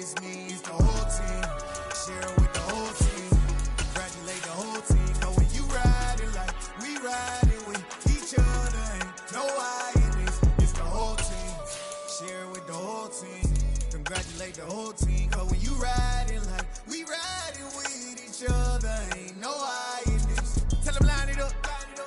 just me, it's the whole team. Share it with the whole team. Congratulate the whole team. Cause when you riding like we riding with each other, ain't no I in this. It's the whole team. Share it with the whole team. Congratulate the whole team. Cause when you riding like we riding with each other, ain't no I in this. Tell them line it up.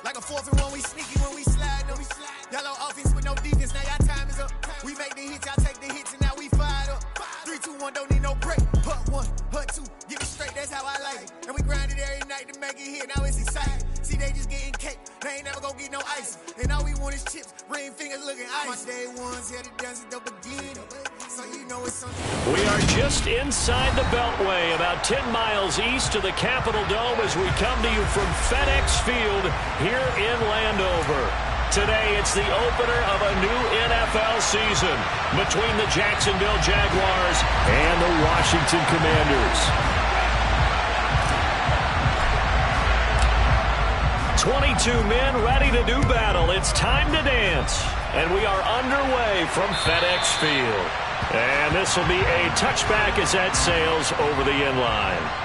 Like a 4th and 1, we sneaky when we slide up. Y'all on offense with no defense, now y'all time is up. We make the hits, y'all take the hits, and now we fired up. 3, 2, 1, don't need no break. Hut 1, hut 2, get it straight, that's how I like it. And we grind it every night to make it hit, now it's exciting. See, they just getting cake, they ain't never gonna get no ice. And all we want is chips, ring fingers looking ice. My day ones here to dance at the beginning, so you know it's something. We are just inside the Beltway, about 10 miles east of the Capitol Dome as we come to you from FedEx Field here in Landover. Today, it's the opener of a new NFL season between the Jacksonville Jaguars and the Washington Commanders. 22 men ready to do battle. It's time to dance. And we are underway from FedEx Field. And this will be a touchback as that sails over the end line.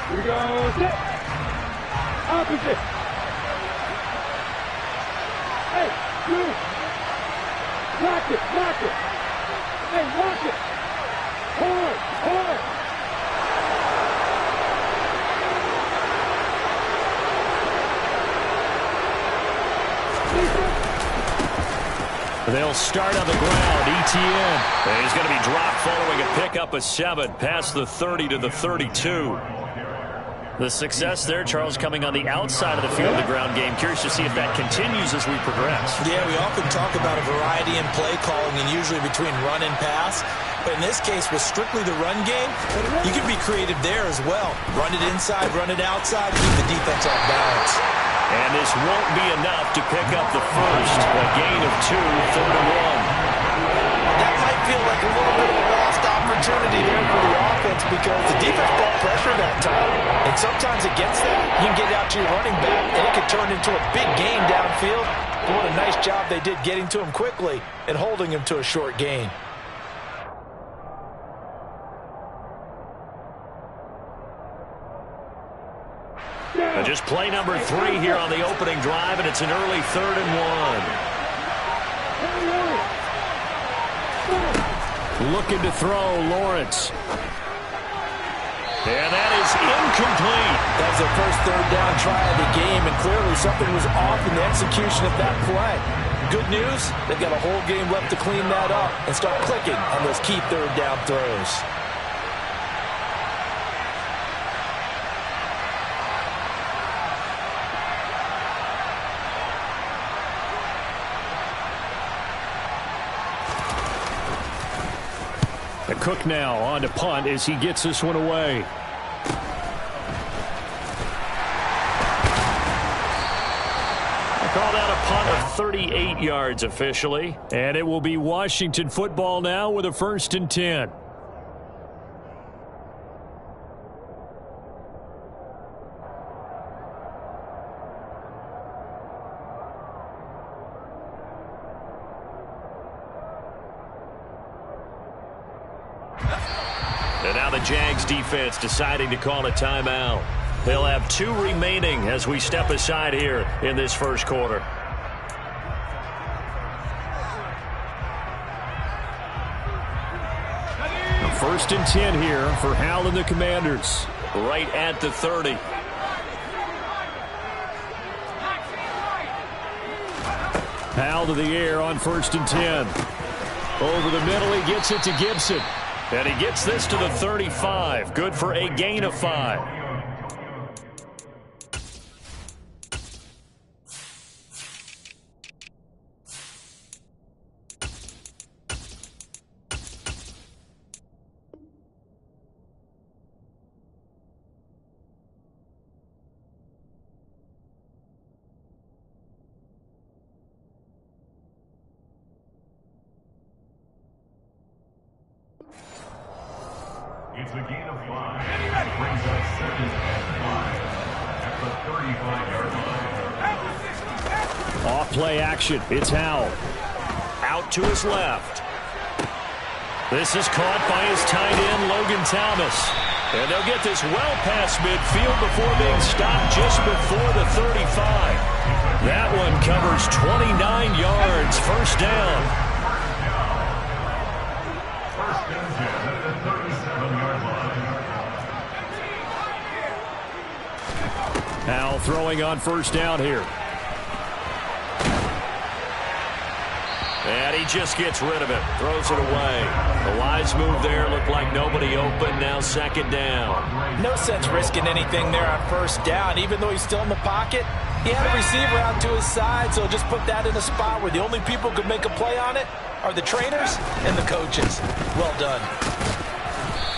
Here we go, set, opposite, hey, you, lock it, hey, lock it, hard, They'll start on the ground. Etienne. He's going to be dropped following a pickup of 7 past the 30 to the 32. The success there, Charles, coming on the outside of the field, the ground game. Curious to see if that continues as we progress. Yeah, we often talk about a variety in play calling and usually between run and pass. But in this case, with strictly the run game, you can be creative there as well. Run it inside, run it outside, keep the defense off balance. And this won't be enough to pick up the first. A gain of 2, 3rd and 1. That might feel like a little bit of a lost opportunity there for the offense because the defense brought pressure that time. And sometimes against that, you can get out to your running back, and it could turn into a big gain downfield. But what a nice job they did getting to him quickly and holding him to a short gain. Just play number 3 here on the opening drive, and it's an early 3rd and 1. Looking to throw, Lawrence. And that is incomplete. That was their first 3rd down try of the game, and clearly something was off in the execution of that play. Good news, they've got a whole game left to clean that up and start clicking on those key 3rd down throws. Cook now on to punt as he gets this one away. I call that a punt of 38 yards officially. And it will be Washington football now with a 1st and 10. And now the Jags defense deciding to call a timeout. They'll have 2 remaining as we step aside here in this first quarter. A 1st and 10 here for Hal and the Commanders. Right at the 30. Hal to the air on 1st and 10. Over the middle, he gets it to Gibson. And he gets this to the 35. Good for a gain of 5. It's a gain of 5. That brings up 2nd and 5 at the 35-yard line. play action. It's Howell. Out to his left. This is caught by his tight end, Logan Thomas. And they'll get this well past midfield before being stopped just before the 35. That one covers 29 yards. First down. First and 10 at the 37-yard line. Howell throwing on first down here. And he just gets rid of it. Throws it away. The wise move there. Looked like nobody open. Now second down. No sense risking anything there on first down. Even though he's still in the pocket, he had a receiver out to his side, so just put that in a spot where the only people who could make a play on it are the trainers and the coaches. Well done.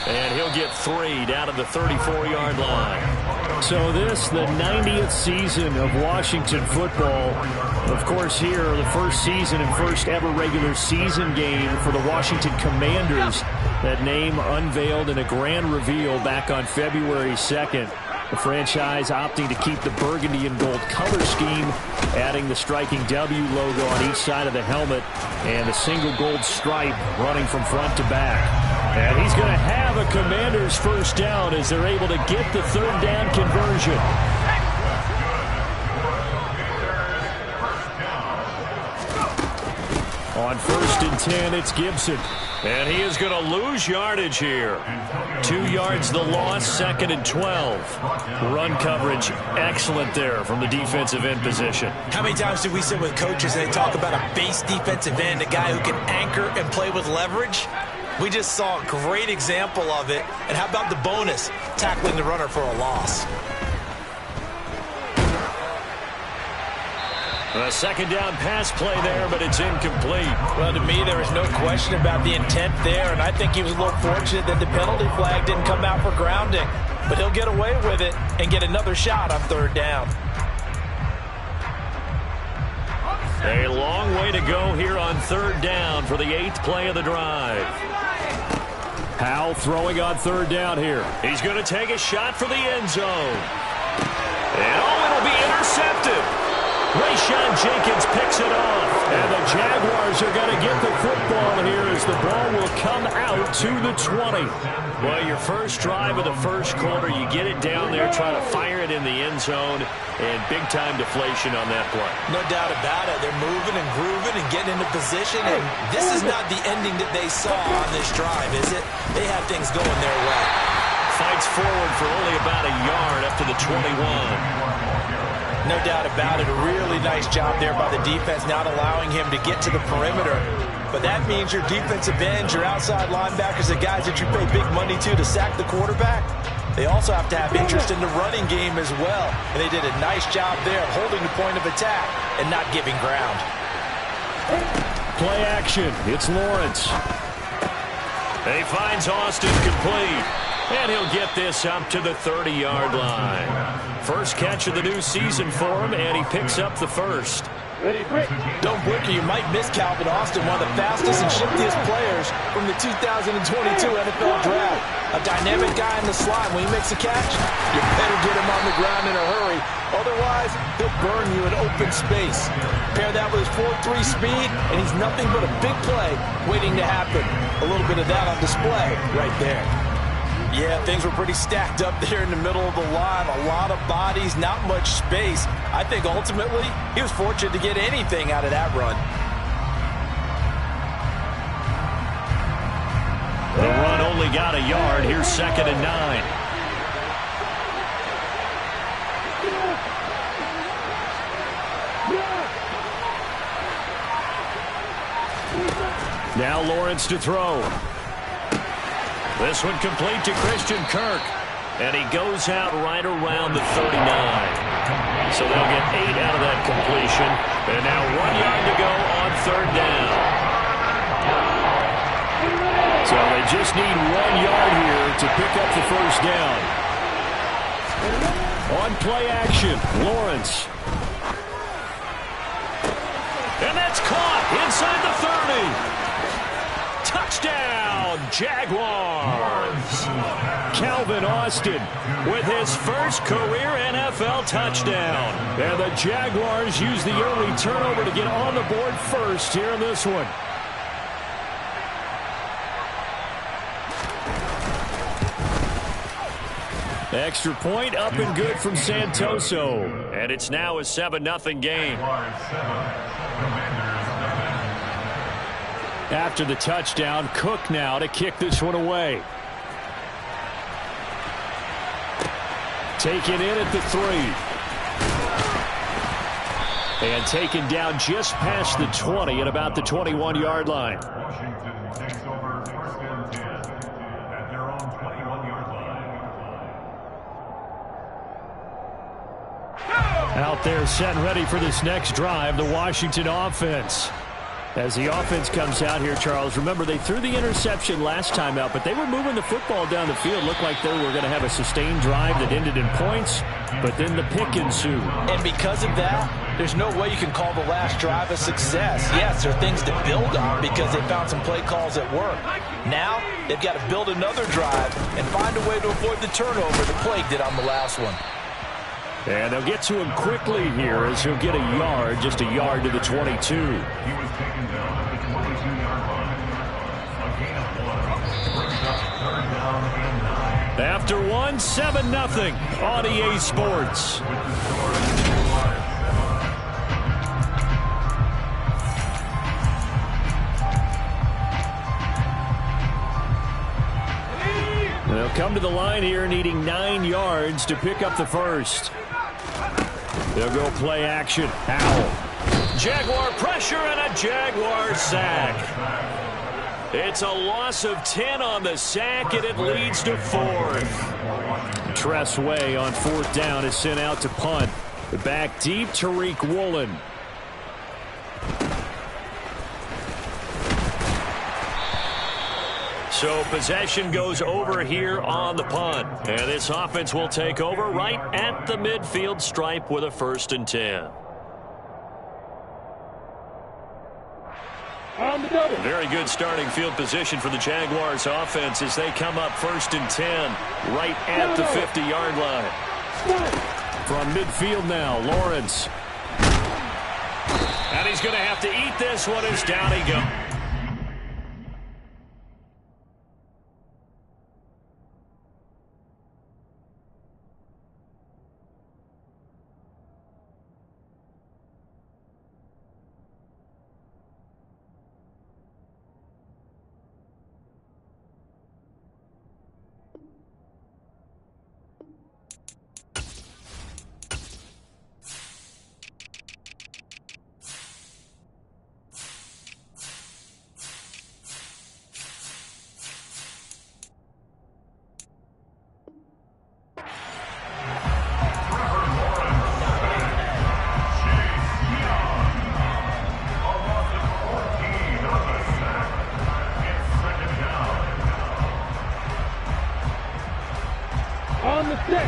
And he'll get 3 down to the 34-yard line. So this, the 90th season of Washington football. Of course, here, the first season and first ever regular season game for the Washington Commanders. That name unveiled in a grand reveal back on February 2nd. The franchise opting to keep the burgundy and gold color scheme, adding the striking W logo on each side of the helmet and a single gold stripe running from front to back. And he's going to have a Commanders first down as they're able to get the third down conversion. On first and 10, it's Gibson. And he is going to lose yardage here. 2 yards the loss, second and 12. Run coverage, excellent there from the defensive end position. How many times do we sit with coaches and they talk about a base defensive end, a guy who can anchor and play with leverage? We just saw a great example of it. And how about the bonus, tackling the runner for a loss? A second down pass play there, but it's incomplete. Well, to me, there is no question about the intent there, and I think he was a little fortunate that the penalty flag didn't come out for grounding. But he'll get away with it and get another shot on third down. A long way to go here on third down for the 8th play of the drive. Howell throwing on third down here. He's going to take a shot for the end zone. And it'll be intercepted. Rayshawn Jenkins picks it off. And the Jaguars are going to get the football here as the ball will come out to the 20. Well, your first drive of the first quarter, you get it down there, try to fire it in the end zone, and big-time deflation on that play. No doubt about it. They're moving and grooving and getting into position, and this is not the ending that they saw on this drive, is it? They have things going their way. Fights forward for only about a yard up to the 21. No doubt about it. A really nice job there by the defense, not allowing him to get to the perimeter. But that means your defensive ends, your outside linebackers, the guys that you pay big money to sack the quarterback, they also have to have interest in the running game as well. And they did a nice job there of holding the point of attack and not giving ground. Play action. It's Lawrence. He finds Austin complete. And he'll get this up to the 30-yard line. First catch of the new season for him, and he picks up the first. Don't blink or you might miss Calvin Austin, one of the fastest and shiftiest players from the 2022 NFL Draft. A dynamic guy in the slot. When he makes a catch, you better get him on the ground in a hurry. Otherwise, he'll burn you in open space. Pair that with his 4.3 speed, and he's nothing but a big play waiting to happen. A little bit of that on display right there. Yeah, things were pretty stacked up there in the middle of the line. A lot of bodies, not much space. I think ultimately he was fortunate to get anything out of that run. The run only got a yard. Here's second and 9. Now Lawrence to throw. This one complete to Christian Kirk. And he goes out right around the 39. So they'll get 8 out of that completion. And now 1 yard to go on third down. So they just need 1 yard here to pick up the first down. On play action, Lawrence. And that's caught inside the 30. Touchdown, Jaguars. Cal Calvin Austin with his first career NFL touchdown. And the Jaguars use the early turnover to get on the board first here in this one. Extra point up and good from Santoso. And it's now a 7-0 game. After the touchdown, Cook now to kick this one away. Taken in at the 3. And taken down just past the 20 at about the 21-yard line. Washington takes over first and 10 at their own 21-yard line. Out there set and ready for this next drive, the Washington offense. As the offense comes out here, Charles, remember they threw the interception last time out, but they were moving the football down the field. Looked like they were going to have a sustained drive that ended in points, but then the pick ensued. And because of that, there's no way you can call the last drive a success. Yes, there are things to build on because they found some play calls that work. Now, they've got to build another drive and find a way to avoid the turnover that plagued it on the last one. And they'll get to him quickly here as he'll get a yard, just a yard to the 22. He was taken down at the 22-yard line. A gain of 1. Brings up third down and 9. After 1, 7-0 on EA Sports. With the score, Jaguars 7. They'll come to the line here needing 9 yards to pick up the first. They'll go play action. Howell. Jaguar pressure and a Jaguar sack. It's a loss of 10 on the sack, and it leads to 4th. Tress Way on 4th down is sent out to punt. Back deep, Tariq Woolen. So possession goes over here on the punt. And this offense will take over right at the midfield stripe with a 1st and 10. On the double. Very good starting field position for the Jaguars offense as they come up 1st and 10 right at the 50-yard line. From midfield now, Lawrence. And he's going to have to eat this one as down he goes.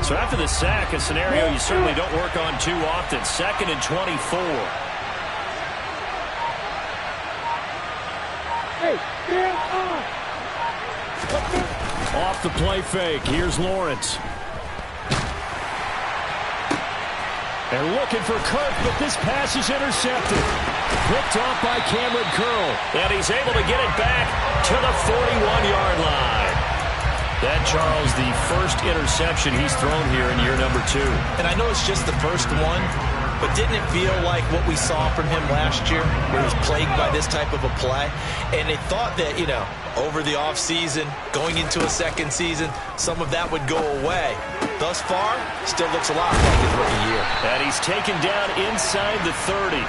So after the sack, a scenario you certainly don't work on too often. 2nd and 24. Hey, stand on. Off the play fake. Here's Lawrence. And looking for Kirk, but this pass is intercepted. Picked off by Cameron Curl. And he's able to get it back to the 41-yard line. That, Charles, the first interception he's thrown here in year number 2. And I know it's just the first one, but didn't it feel like what we saw from him last year, where he was plagued by this type of a play? And they thought that, over the offseason, going into a second season, some of that would go away. Thus far, still looks a lot like his rookie year. And he's taken down inside the 30.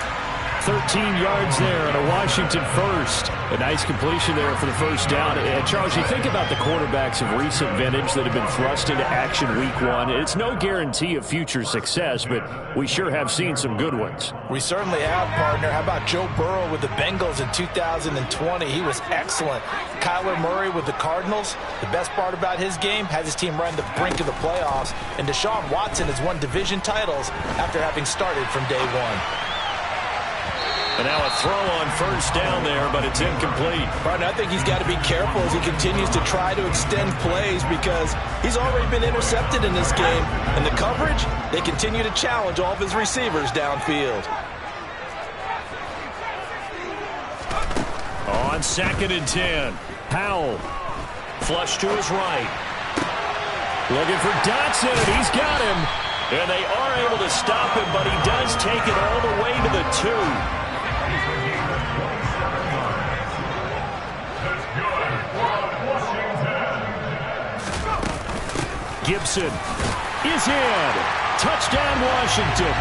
13 yards there on a Washington first. A nice completion there for the first down. And Charles, you think about the quarterbacks of recent vintage that have been thrust into action week 1. It's no guarantee of future success, but we sure have seen some good ones. We certainly have, partner. How about Joe Burrow with the Bengals in 2020? He was excellent. Kyler Murray with the Cardinals. The best part about his game, has his team right on the brink of the playoffs. And Deshaun Watson has won division titles after having started from day 1. And now a throw on first down there, but it's incomplete. Right, I think he's got to be careful as he continues to try to extend plays because he's already been intercepted in this game. And the coverage, they continue to challenge all of his receivers downfield. On 2nd and 10, Powell. Flush to his right. Looking for Dotson. He's got him. And they are able to stop him, but he does take it all the way to the 2. Gibson is in. Touchdown, Washington.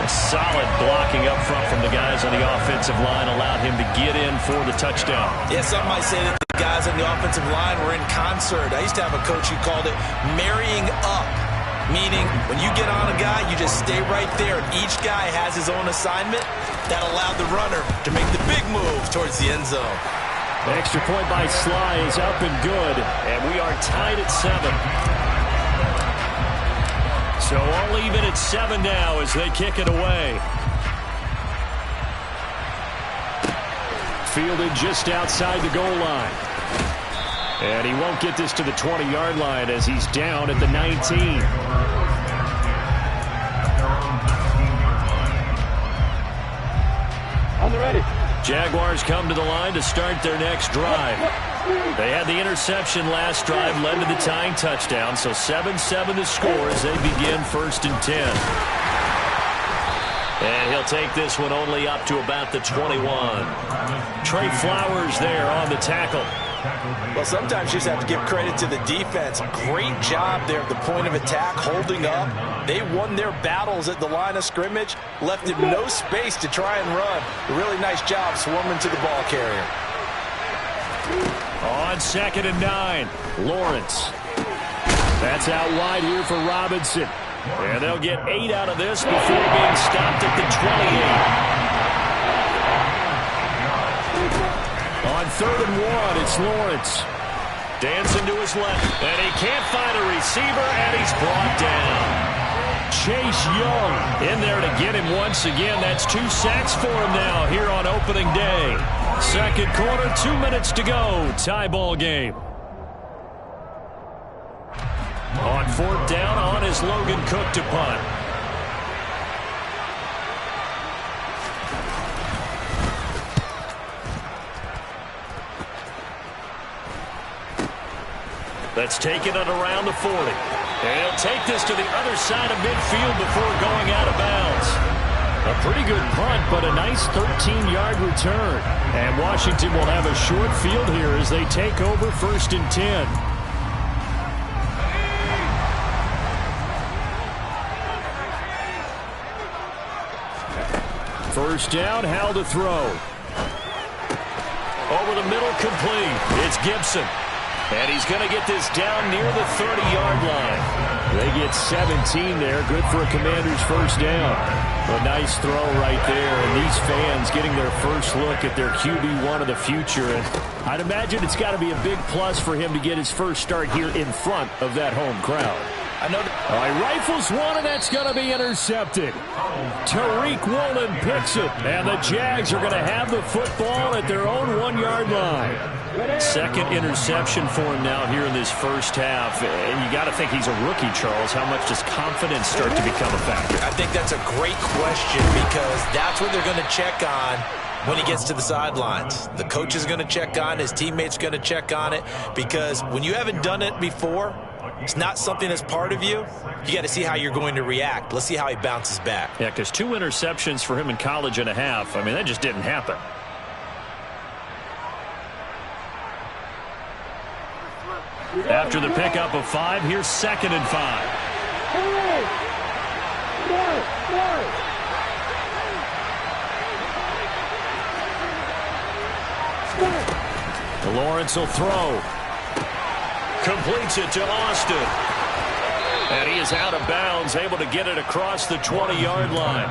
A solid blocking up front from the guys on the offensive line allowed him to get in for the touchdown. Yeah, some might say that the guys on the offensive line were in concert. I used to have a coach who called it marrying up, meaning when you get on a guy, you just stay right there, and each guy has his own assignment. That allowed the runner to make the big move towards the end zone. The extra point by Sly is up and good, and we are tied at 7. So all even at 7 now as they kick it away. Fielded just outside the goal line. And he won't get this to the 20-yard line as he's down at the 19. On the ready. Jaguars come to the line to start their next drive. They had the interception last drive, led to the tying touchdown, so 7-7 to score as they begin 1st and 10. And he'll take this one only up to about the 21. Trey Flowers there on the tackle. Well, sometimes you just have to give credit to the defense. Great job there at the point of attack, holding up. They won their battles at the line of scrimmage, left him no space to try and run. A really nice job swarming to the ball carrier. On 2nd and 9, Lawrence. That's out wide here for Robinson. And they'll get 8 out of this before being stopped at the 28. On 3rd and 1, it's Lawrence. Dancing to his left, and he can't find a receiver, and he's brought down. Chase Young in there to get him once again. That's 2 sacks for him now here on opening day. 2nd quarter, 2 minutes to go. Tie ball game. On 4th down, on is Logan Cook to punt. Let's take it at around the 40. And he'll take this to the other side of midfield before going out of bounds. A pretty good punt, but a nice 13-yard return. And Washington will have a short field here as they take over 1st and 10. First down, Howell to throw. Over the middle, complete. It's Gibson. And he's going to get this down near the 30-yard line. They get 17 there. Good for a Commander's first down. A nice throw right there. And these fans getting their first look at their QB1 of the future. And I'd imagine it's got to be a big plus for him to get his first start here in front of that home crowd. I know. All right, rifles one, and that's going to be intercepted. Tariq Woolen picks it, and the Jags are going to have the football at their own 1-yard line. 2nd interception for him now here in this first half. And you got to think he's a rookie, Charles. How much does confidence start to become a factor? I think that's a great question because that's what they're going to check on when he gets to the sidelines. The coach is going to check on, his teammates are going to check on it, because when you haven't done it before, it's not something that's part of you. You got to see how you're going to react. Let's see how he bounces back. Yeah, because 2 interceptions for him in college and a half. I mean, that just didn't happen. After the pickup of 5, here's 2nd and 5. Lawrence will throw. Completes it to Austin. And he is out of bounds, able to get it across the 20-yard line.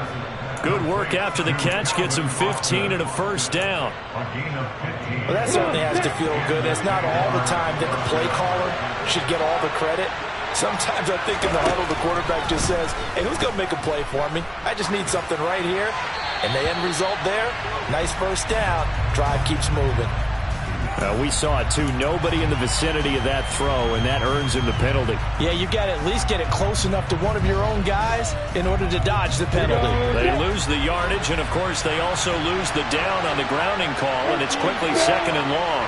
Good work after the catch, gets him 15 and a first down. Well, that certainly has to feel good. It's not all the time that the play caller should get all the credit. Sometimes I think in the huddle, the quarterback just says, hey, who's going to make a play for me? I just need something right here. And the end result there, nice first down. Drive keeps moving. We saw it, too. Nobody in the vicinity of that throw, and that earns him the penalty. Yeah, you got to at least get it close enough to one of your own guys in order to dodge the penalty. They lose the yardage, and, of course, they also lose the down on the grounding call, and it's quickly 2nd and long.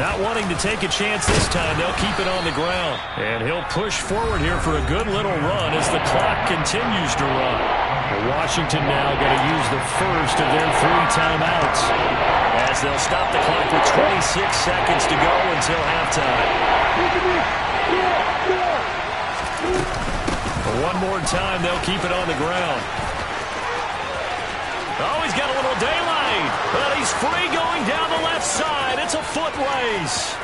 Not wanting to take a chance this time, they'll keep it on the ground. And he'll push forward here for a good little run as the clock continues to run. Washington now got to use the first of their 3 timeouts, as they'll stop the clock with 26 seconds to go until halftime. One more time, they'll keep it on the ground. Oh, he's got a little daylight, but he's free going down the left side. It's a foot race.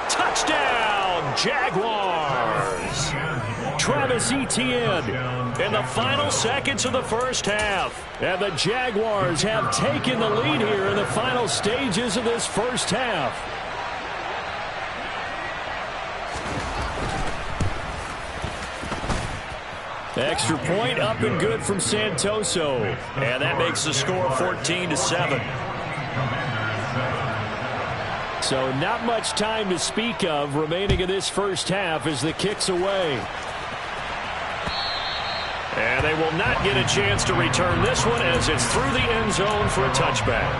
Touchdown, Jaguars. Travis Etienne in the final seconds of the first half. And the Jaguars have taken the lead here in the final stages of this first half. Extra point up and good from Santoso. And that makes the score 14-7. So not much time to speak of remaining in this first half as the kick's away. And they will not get a chance to return this one as it's through the end zone for a touchback.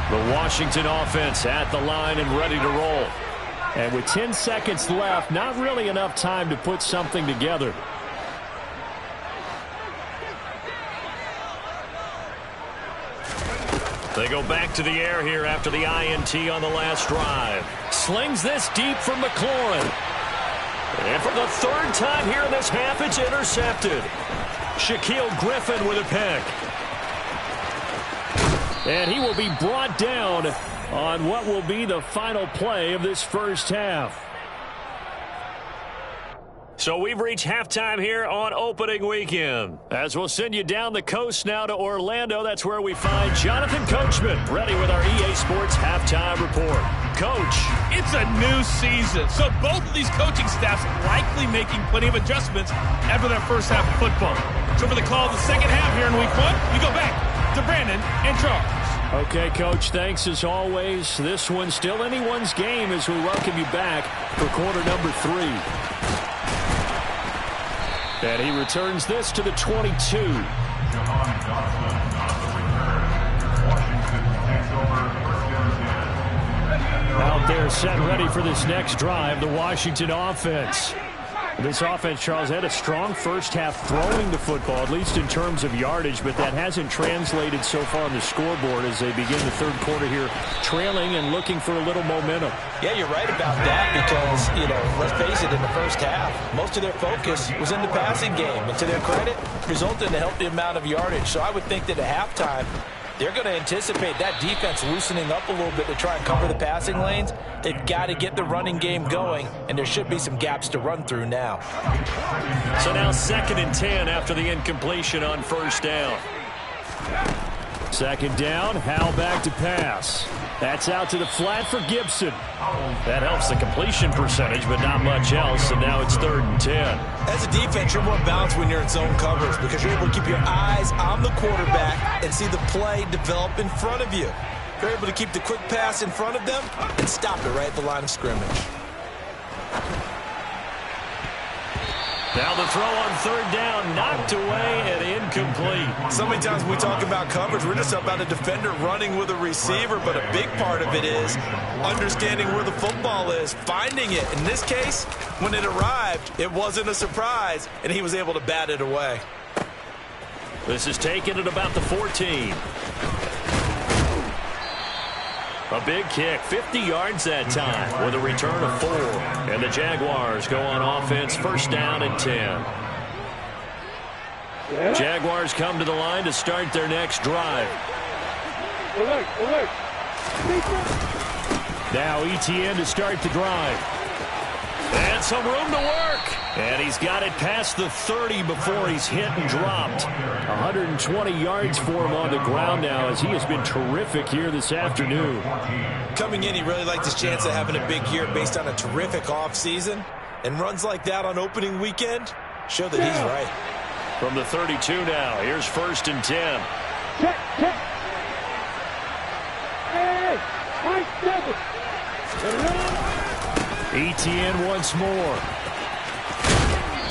The Washington offense at the line and ready to roll. And with 10 seconds left, not really enough time to put something together. They go back to the air here after the INT on the last drive. Slings this deep from McLaurin. And for the 3rd time here in this half, it's intercepted. Shaquille Griffin with a pick. And he will be brought down on what will be the final play of this first half. So we've reached halftime here on opening weekend. As we'll send you down the coast now to Orlando, that's where we find Jonathan Coachman, ready with our EA Sports halftime report. Coach. It's a new season, so both of these coaching staffs likely making plenty of adjustments after their first half of football. So for the call of the second half here in week 1, we go back to Brandon and Charles. Okay, Coach, thanks as always. This one's still anyone's game as we welcome you back for quarter number 3. And he returns this to the 22. Out there set ready for this next drive, the Washington offense. This offense, Charles, had a strong first half throwing the football, at least in terms of yardage, but that hasn't translated so far on the scoreboard as they begin the 3rd quarter here, trailing and looking for a little momentum. Yeah, you're right about that because, let's face it, in the first half, most of their focus was in the passing game. And to their credit, resulted in a healthy amount of yardage. So I would think that at halftime, they're going to anticipate that defense loosening up a little bit to try and cover the passing lanes. They've got to get the running game going, and there should be some gaps to run through now. So now 2nd and 10 after the incompletion on first down. 2nd down, Howell back to pass. That's out to the flat for Gibson. That helps the completion percentage, but not much else, and now it's 3rd and 10. As a defense, you're more balanced when you're in zone coverage because you're able to keep your eyes on the quarterback and see the play develop in front of you. You're able to keep the quick pass in front of them and stop it right at the line of scrimmage. Now the throw on 3rd down, knocked away and incomplete. So many times when we talk about coverage, we're just about a defender running with a receiver, but a big part of it is understanding where the football is, finding it. In this case, when it arrived, it wasn't a surprise, and he was able to bat it away. This is taken at about the 14. A big kick, 50 yards that time with a return of 4. And the Jaguars go on offense, 1st down and 10. Jaguars come to the line to start their next drive. Now Etienne to start the drive. And some room to work. And he's got it past the 30 before he's hit and dropped. 120 yards for him on the ground now as he has been terrific here this afternoon. Coming in, he really liked his chance of having a big year based on a terrific offseason. And runs like that on opening weekend show that he's right. From the 32 now, here's 1st and 10. Check. Hey, Etienne once more.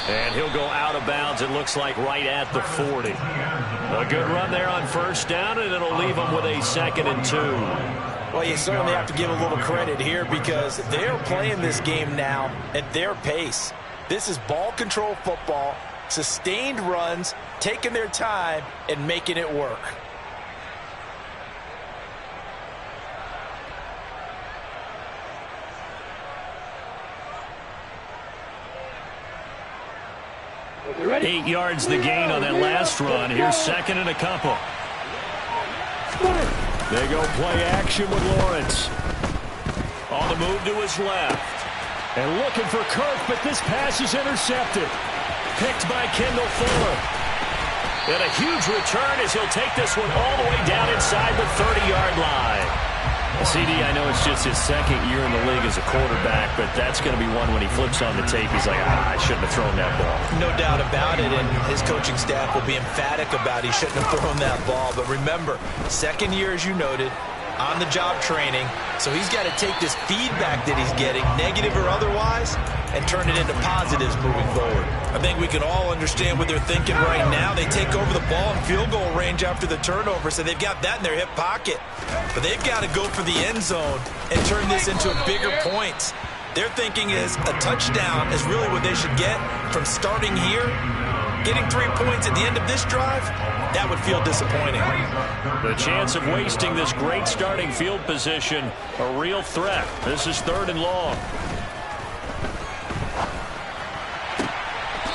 And he'll go out of bounds, it looks like, right at the 40. A good run there on 1st down, and it'll leave him with a 2nd and 2. Well, you certainly have to give a little credit here because they're playing this game now at their pace. This is ball control football, sustained runs, taking their time, and making it work. Ready? 8 yards the gain on that last run. Here's 2nd and a couple. They go play action with Lawrence. On the move to his left. And looking for Kirk, but this pass is intercepted. Picked by Kendall Fuller. And a huge return as he'll take this one all the way down inside the 30-yard line. CD, I know it's just his 2nd year in the league as a quarterback, but that's going to be one when he flips on the tape. He's like, I shouldn't have thrown that ball. No doubt about it, and his coaching staff will be emphatic about he shouldn't have thrown that ball. But remember, 2nd year, as you noted, on-the-job training, so he's got to take this feedback that he's getting, negative or otherwise, and turn it into positives moving forward. I think we can all understand what they're thinking right now. They take over the ball in field goal range after the turnover, so they've got that in their hip pocket. But they've got to go for the end zone and turn this into bigger points. Their thinking is a touchdown is really what they should get from starting here. Getting 3 points at the end of this drive, that would feel disappointing. The chance of wasting this great starting field position, a real threat. This is 3rd and long.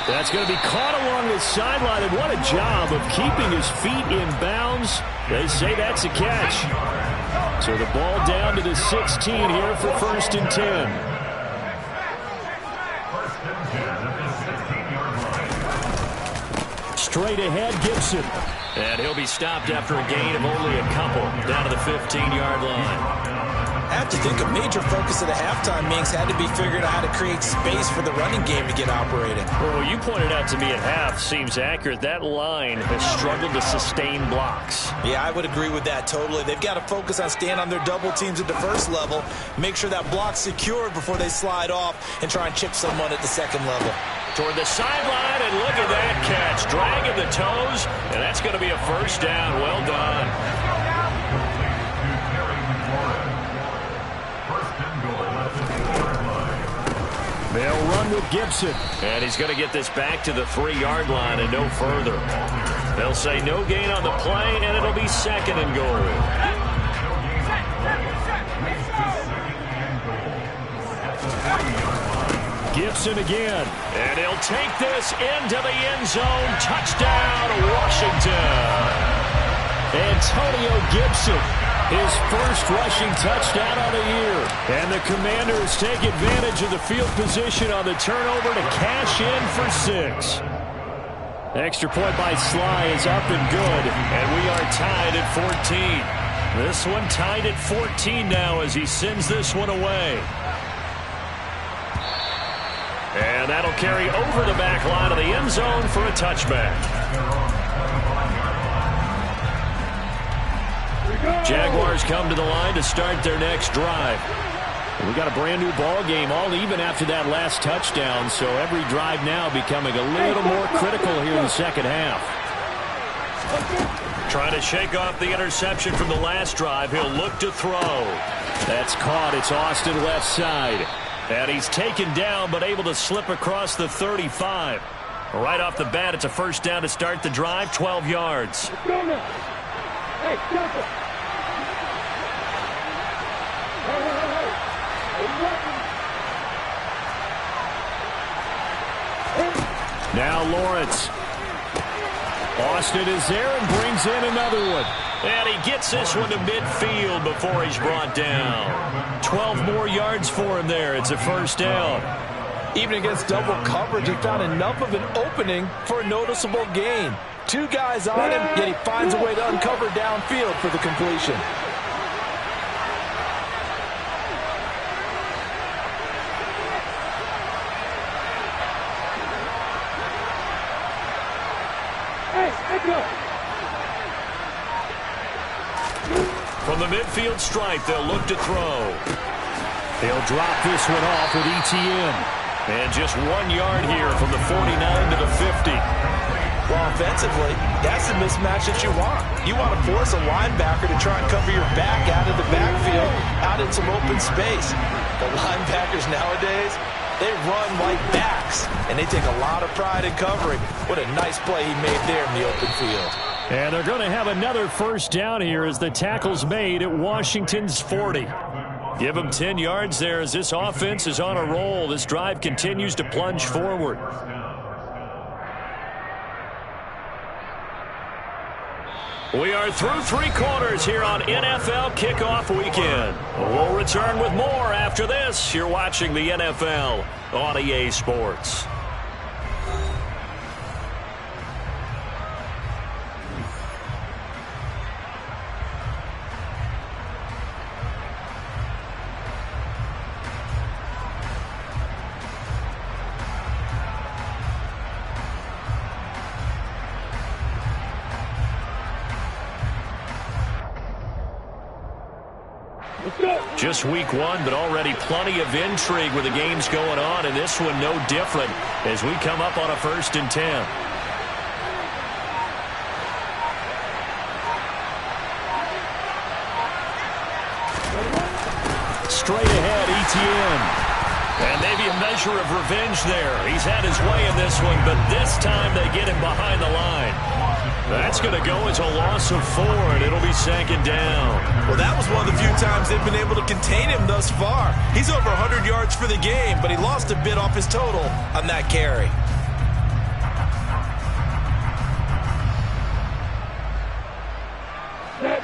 That's going to be caught along the sideline, and what a job of keeping his feet in bounds. They say that's a catch. So the ball down to the 16 here for 1st and 10. Straight ahead, Gibson. And he'll be stopped after a gain of only a couple down to the 15-yard line. I have to think a major focus of the halftime meetings had to be figuring out how to create space for the running game to get operating. Well, you pointed out to me at half seems accurate. That line has struggled to sustain blocks. Yeah, I would agree with that totally. They've got to focus on staying on their double teams at the first level, make sure that block's secured before they slide off and try and chip someone at the second level. Toward the sideline, and look at that catch. Dragging the toes, and that's going to be a 1st down. Well done. They'll run with Gibson. And he's going to get this back to the 3-yard line and no further. They'll say no gain on the play, and it'll be 2nd and goal. Gibson again. And he'll take this into the end zone. Touchdown, Washington. Antonio Gibson, his first rushing touchdown on the year. And the Commanders take advantage of the field position on the turnover to cash in for 6. Extra point by Sly is up and good. And we are tied at 14. This one tied at 14 now as he sends this one away. And that'll carry over the back line of the end zone for a touchback. Jaguars come to the line to start their next drive. We got a brand new ball game, all even after that last touchdown, so every drive now becoming a little more critical here in the second half. Trying to shake off the interception from the last drive. He'll look to throw. That's caught. It's Austin left side. And he's taken down, but able to slip across the 35. Right off the bat, it's a 1st down to start the drive, 12 yards. Let's go now. Hey, jump it. Now Lawrence. Austin is there and brings in another one. And he gets this one to midfield before he's brought down. 12 more yards for him there. It's a 1st down. Even against double coverage, he found enough of an opening for a noticeable gain. 2 guys on him, yet he finds a way to uncover downfield for the completion. From the midfield stripe, they'll look to throw. They'll drop this one off with ETN. And just 1 yard here from the 49 to the 50. Well, offensively, that's the mismatch that you want. You want to force a linebacker to try and cover your back out of the backfield, out in some open space. The linebackers nowadays, they run like backs, and they take a lot of pride in covering. What a nice play he made there in the open field. And they're going to have another first down here as the tackle's made at Washington's 40. Give them 10 yards there as this offense is on a roll. This drive continues to plunge forward. We are through 3 quarters here on NFL Kickoff Weekend. We'll return with more after this. You're watching the NFL on EA Sports. Just week 1, but already plenty of intrigue with the games going on, and this one no different as we come up on a 1st and 10. Straight ahead, ETN. And maybe a measure of revenge there. He's had his way in this one, but this time they get him behind the line. That's going to go as a loss of 4, and it'll be 2nd down. Well, that was one of the few times they've been able to contain him thus far. He's over 100 yards for the game, but he lost a bit off his total on that carry.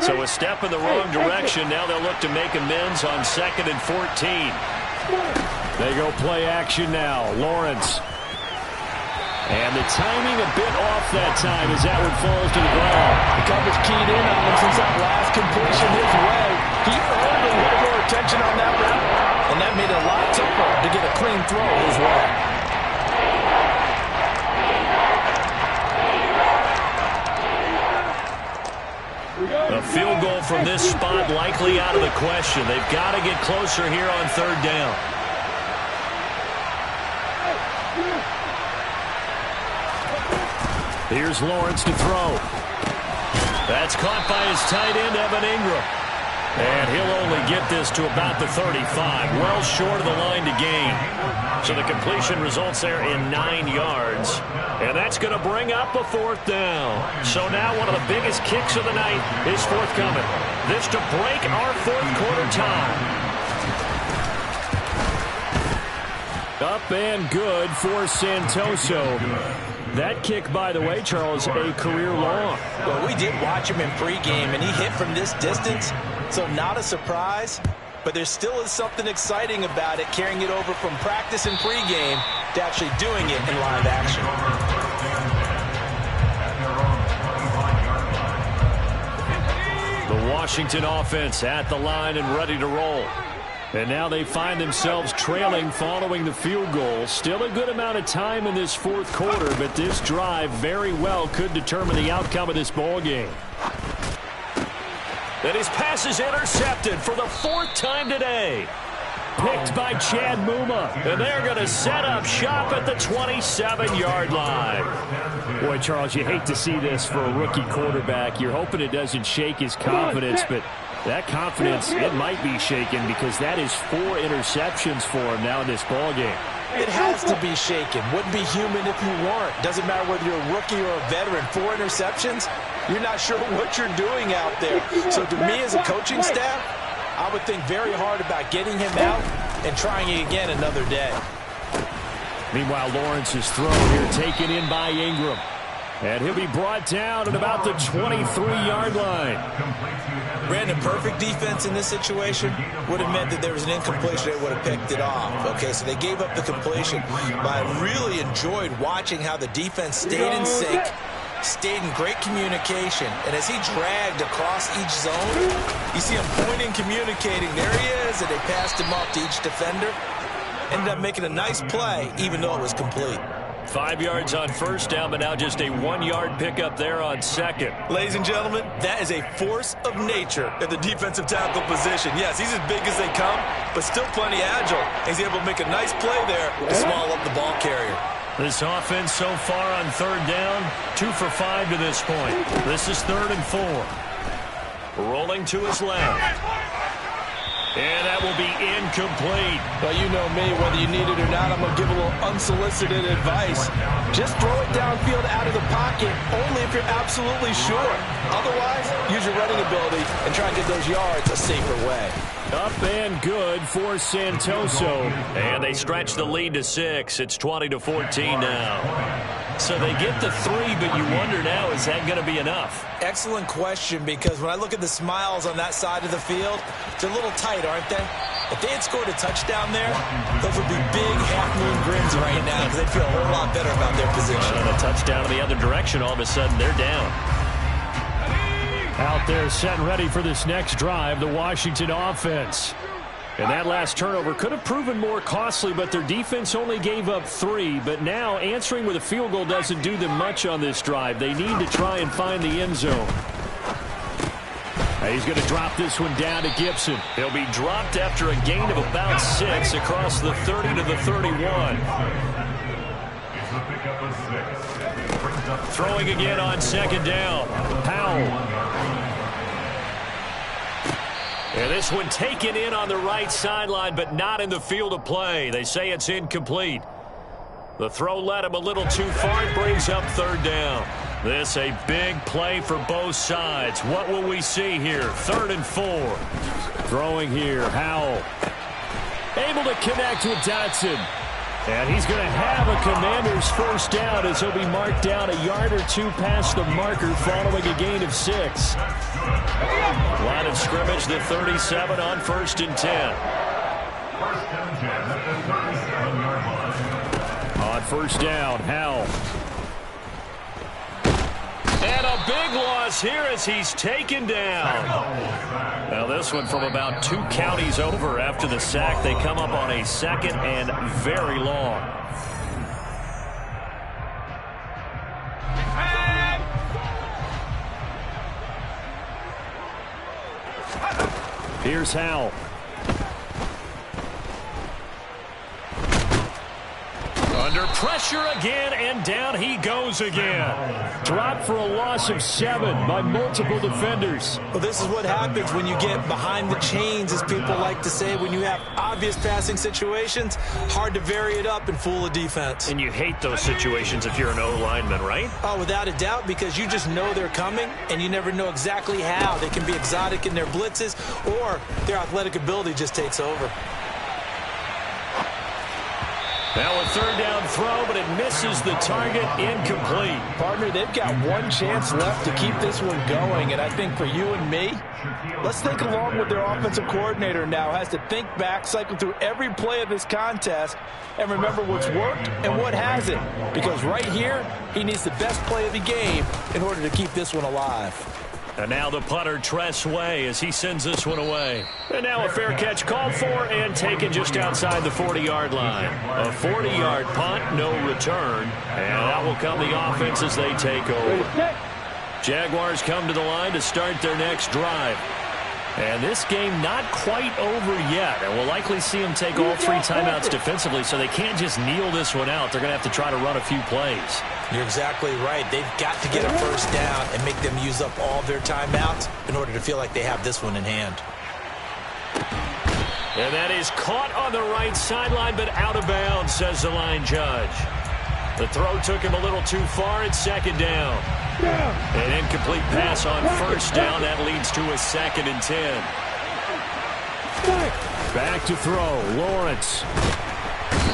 So a step in the wrong direction. Now they'll look to make amends on 2nd and 14. They go play action now. Lawrence. And the timing a bit off that time as that one falls to the ground. The coverage keyed in on him since that last completion his way. He earned a little more attention on that route, and that made it a lot tougher to get a clean throw his way. A field goal from this spot likely out of the question. They've got to get closer here on 3rd down. Here's Lawrence to throw. That's caught by his tight end, Evan Ingram. And he'll only get this to about the 35, well short of the line to gain. So the completion results there in 9 yards. And that's going to bring up a 4th down. So now one of the biggest kicks of the night is forthcoming. This to break our 4th quarter tie. Up and good for Santoso. That kick, by the way, Charles, a career long. Well, we did watch him in pregame, and he hit from this distance, so not a surprise. But there still is something exciting about it, carrying it over from practice and pregame to actually doing it in live action. The Washington offense at the line and ready to roll. And now they find themselves trailing following the field goal. Still a good amount of time in this 4th quarter, but this drive very well could determine the outcome of this ball game. And his pass is intercepted for the 4th time today. Picked by Chad Muma. And they're going to set up shop at the 27-yard line. Boy, Charles, you hate to see this for a rookie quarterback. You're hoping it doesn't shake his confidence, but that confidence, it might be shaken because that is 4 interceptions for him now in this ballgame. It has to be shaken. Wouldn't be human if you weren't. Doesn't matter whether you're a rookie or a veteran. 4 interceptions, you're not sure what you're doing out there. So to me as a coaching staff, I would think very hard about getting him out and trying it again another day. Meanwhile, Lawrence's throw here taken in by Ingram. And he'll be brought down at about the 23-yard line. Brandon, perfect defense in this situation would have meant that there was an incompletion. They would have picked it off. Okay, so they gave up the completion. But I really enjoyed watching how the defense stayed in sync, stayed in great communication. And as he dragged across each zone, you see him pointing, communicating. There he is, and they passed him off to each defender. Ended up making a nice play, even though it was complete. 5 yards on first down, but now just a 1-yard pickup there on second. Ladies and gentlemen, that is a force of nature at the defensive tackle position. Yes, he's as big as they come, but still plenty agile. He's able to make a nice play there to swallow up the ball carrier. This offense so far on third down, 2 for 5 to this point. This is 3rd and 4. Rolling to his left. And that will be incomplete. Well, you know me, whether you need it or not, I'm going to give a little unsolicited advice. Just throw it downfield out of the pocket, only if you're absolutely sure. Otherwise, use your running ability and try and get those yards a safer way. Up and good for Santoso. And they stretch the lead to 6. It's 20-14 now. So they get the 3, but you wonder now, is that going to be enough? Excellent question, because when I look at the smiles on that side of the field, they're a little tight, aren't they? If they had scored a touchdown there, those would be big half-moon grins right now because they'd feel a whole lot better about their position. And a touchdown in the other direction, all of a sudden they're down. Out there set and ready for this next drive, the Washington offense. And that last turnover could have proven more costly, but their defense only gave up 3. But now answering with a field goal doesn't do them much on this drive. They need to try and find the end zone. He's going to drop this one down to Gibson. He'll be dropped after a gain of about 6 across the 30 to the 31. Throwing again on second down. Powell. And this one taken in on the right sideline, but not in the field of play. They say it's incomplete. The throw led him a little too far. It brings up third down. This a big play for both sides. What will we see here? 3rd and 4. Throwing here, Howell. Able to connect with Dotson. And he's going to have a Commander's first down as he'll be marked down a yard or 2 past the marker following a gain of 6. Line of scrimmage, the 37 on 1st and 10. On first down, Howell. And a big loss here as he's taken down. Now this one from about 2 counties over after the sack. They come up on a 2nd and very long. Here's Howell. Under pressure again, and down he goes again. Dropped for a loss of 7 by multiple defenders. Well, this is what happens when you get behind the chains, as people like to say. When you have obvious passing situations, hard to vary it up and fool a defense. And you hate those situations if you're an O-lineman, right? Oh, without a doubt, because you just know they're coming, and you never know exactly how. They can be exotic in their blitzes, or their athletic ability just takes over. Now a 3rd down throw, but it misses the target, incomplete. Partner, they've got 1 chance left to keep this one going, and I think for you and me, let's think along with their offensive coordinator now. Has to think back, cycle through every play of this contest, and remember what's worked and what hasn't. Because right here, he needs the best play of the game in order to keep this one alive. And now the punter, Tress Way, as he sends this one away. And now a fair catch called for and taken just outside the 40-yard line. A 40-yard punt, no return. And that will come the offense as they take over. Jaguars come to the line to start their next drive. And this game not quite over yet. And we'll likely see them take all 3 timeouts defensively, so they can't just kneel this one out. They're going to have to try to run a few plays. You're exactly right. They've got to get a first down and make them use up all of their timeouts in order to feel like they have this one in hand. And that is caught on the right sideline, but out of bounds, says the line judge. The throw took him a little too far. It's 2nd down. An incomplete pass on 1st down. That leads to a 2nd and 10. Back to throw. Lawrence.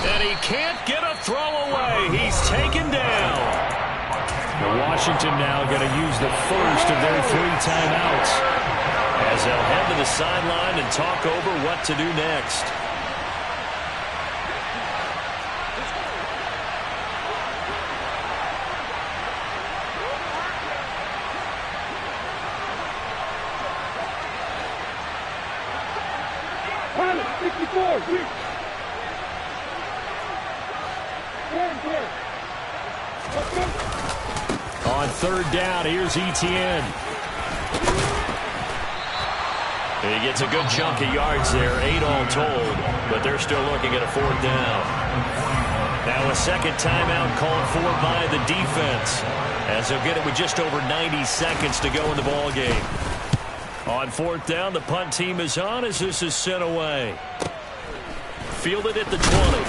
And he can't get a throw away. He's taken down. Washington now going to use the first of their 3 timeouts as they'll head to the sideline and talk over what to do next. Pilot, 64, reach. 10. Let's go. On 3rd down, here's Etienne. He gets a good chunk of yards there, 8 all told, but they're still looking at a 4th down. Now a second timeout called for by the defense, as they'll get it with just over 90 seconds to go in the ball game. On 4th down, the punt team is on as this is sent away. Fielded at the 20.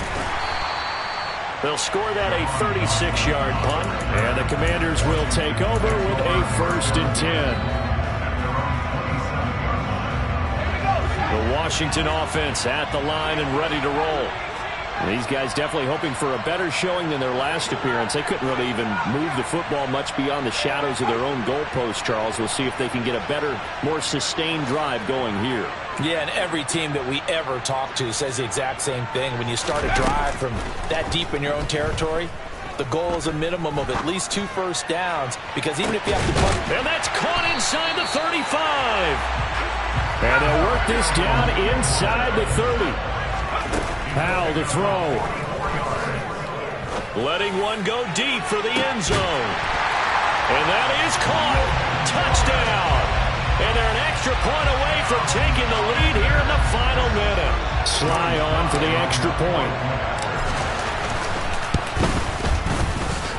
They'll score that a 36-yard punt, and the Commanders will take over with a 1st and 10. The Washington offense at the line and ready to roll. These guys definitely hoping for a better showing than their last appearance. They couldn't really even move the football much beyond the shadows of their own goalpost, Charles. We'll see if they can get a better, more sustained drive going here. Yeah, and every team that we ever talk to says the exact same thing. When you start a drive from that deep in your own territory, the goal is a minimum of at least 2 first downs, because even if you have to punt... And that's caught inside the 35. And they'll work this down inside the 30. Powell to throw. Letting one go deep for the end zone. And that is caught. Touchdown. And they're an extra point away from taking the lead here in the final minute. Sly on for the extra point.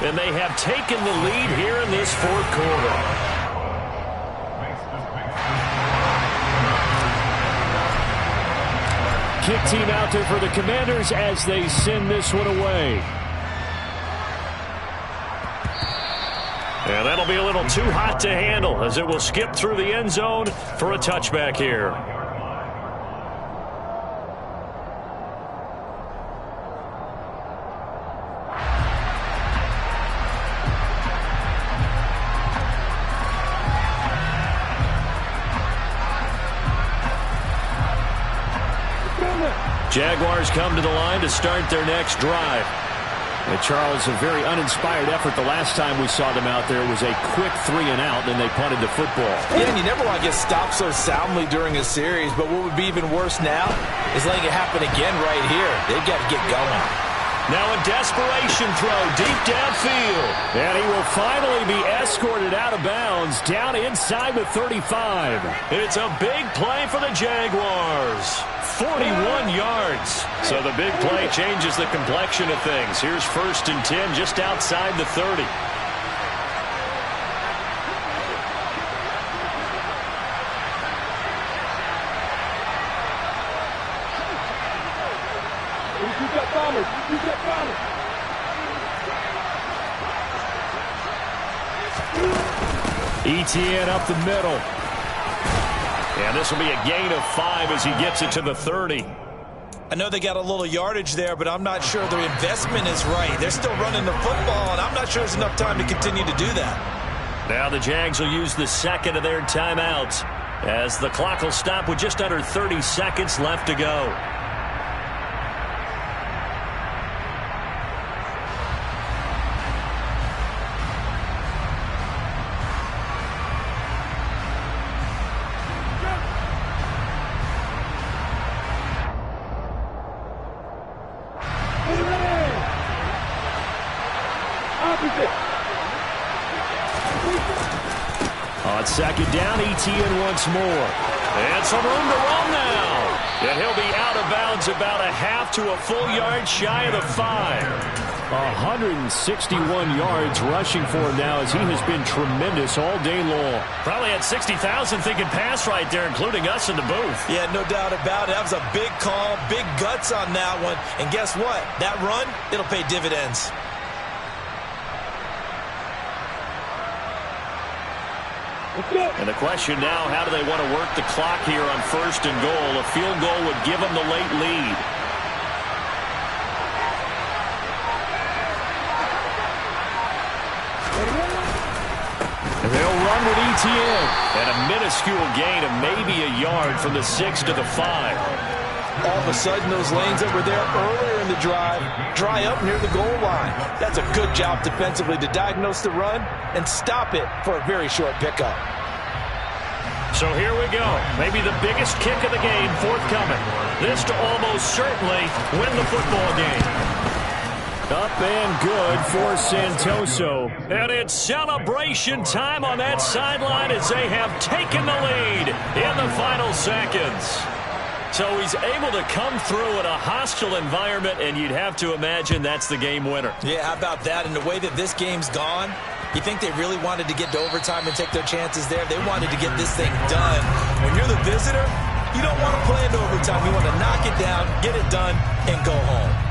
And they have taken the lead here in this 4th quarter. Kick team out there for the Commanders as they send this one away. And that'll be a little too hot to handle as it will skip through the end zone for a touchback here. Jaguars come to the line to start their next drive. And Charles, a very uninspired effort the last time we saw them out there. It was a quick 3 and out, and they punted the football. Yeah, and you never want to get stopped so soundly during a series, but what would be even worse now is letting it happen again right here. They've got to get going. Now a desperation throw deep downfield. And he will finally be escorted out of bounds down inside the 35. It's a big play for the Jaguars. 41 yards. So the big play changes the complexion of things. Here's 1st and 10 just outside the 30. Etienne up the middle. And this will be a gain of 5 as he gets it to the 30. I know they got a little yardage there, but I'm not sure their investment is right. They're still running the football, and I'm not sure there's enough time to continue to do that. Now the Jags will use the second of their timeouts as the clock will stop with just under 30 seconds left to go. On second down, Etienne once more. And some room to run now. And he'll be out of bounds about a half to a full yard shy of the 5. 161 yards rushing for him now as he has been tremendous all day long. Probably had 60,000 thinking pass right there, including us in the booth. Yeah, no doubt about it. That was a big call, big guts on that one. And guess what? That run, it'll pay dividends. And the question now, how do they want to work the clock here on 1st and goal? A field goal would give them the late lead. Etienne. And a minuscule gain of maybe a yard from the 6 to the 5. All of a sudden, those lanes that were there earlier in the drive dry up near the goal line. That's a good job defensively to diagnose the run and stop it for a very short pickup. So here we go. Maybe the biggest kick of the game forthcoming. This to almost certainly win the football game. Up and good for Santoso. And it's celebration time on that sideline as they have taken the lead in the final seconds. So he's able to come through in a hostile environment, and you'd have to imagine that's the game winner. Yeah, how about that? And the way that this game's gone, you think they really wanted to get to overtime and take their chances there? They wanted to get this thing done. When you're the visitor, you don't want to play into overtime. You want to knock it down, get it done, and go home.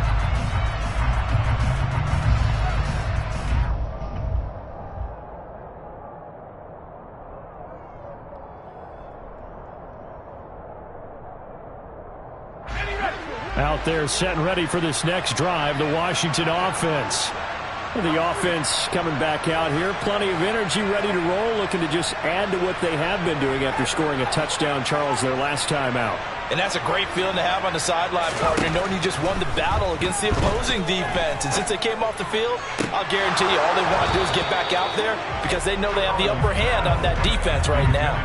Out there set and ready for this next drive, the Washington offense. The offense coming back out here. Plenty of energy, ready to roll, looking to just add to what they have been doing after scoring a touchdown, Charles, their last time out. And that's a great feeling to have on the sideline, partner, knowing you just won the battle against the opposing defense. And since they came off the field, I'll guarantee you all they want to do is get back out there because they know they have the upper hand on that defense right now.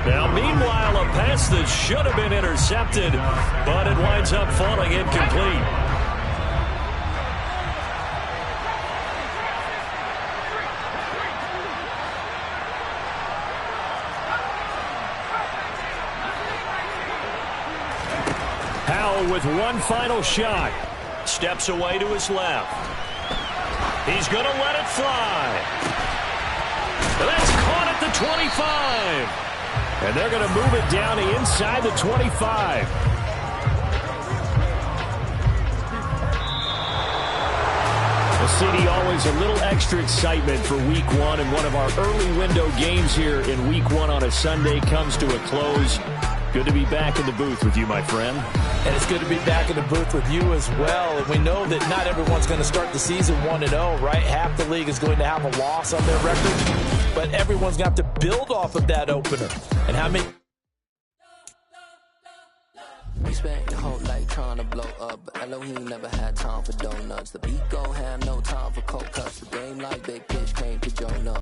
Now, meanwhile, a pass that should have been intercepted, but it winds up falling incomplete. Howell with one final shot. Steps away to his left. He's going to let it fly. That's caught at the 25. And they're going to move it down to inside the 25. Well, CD, always a little extra excitement for Week 1, and one of our early window games here in Week 1 on a Sunday comes to a close. Good to be back in the booth with you, my friend. And it's good to be back in the booth with you as well. And we know that not everyone's going to start the season 1-0, right? Half the league is going to have a loss on their record. But everyone's going to have to build off of that opener. And how many... We spent your whole life trying to blow up, but Elohim never had time for donuts. The beat gon' have no time for cold cuts. The game like Big Pitch came to join up.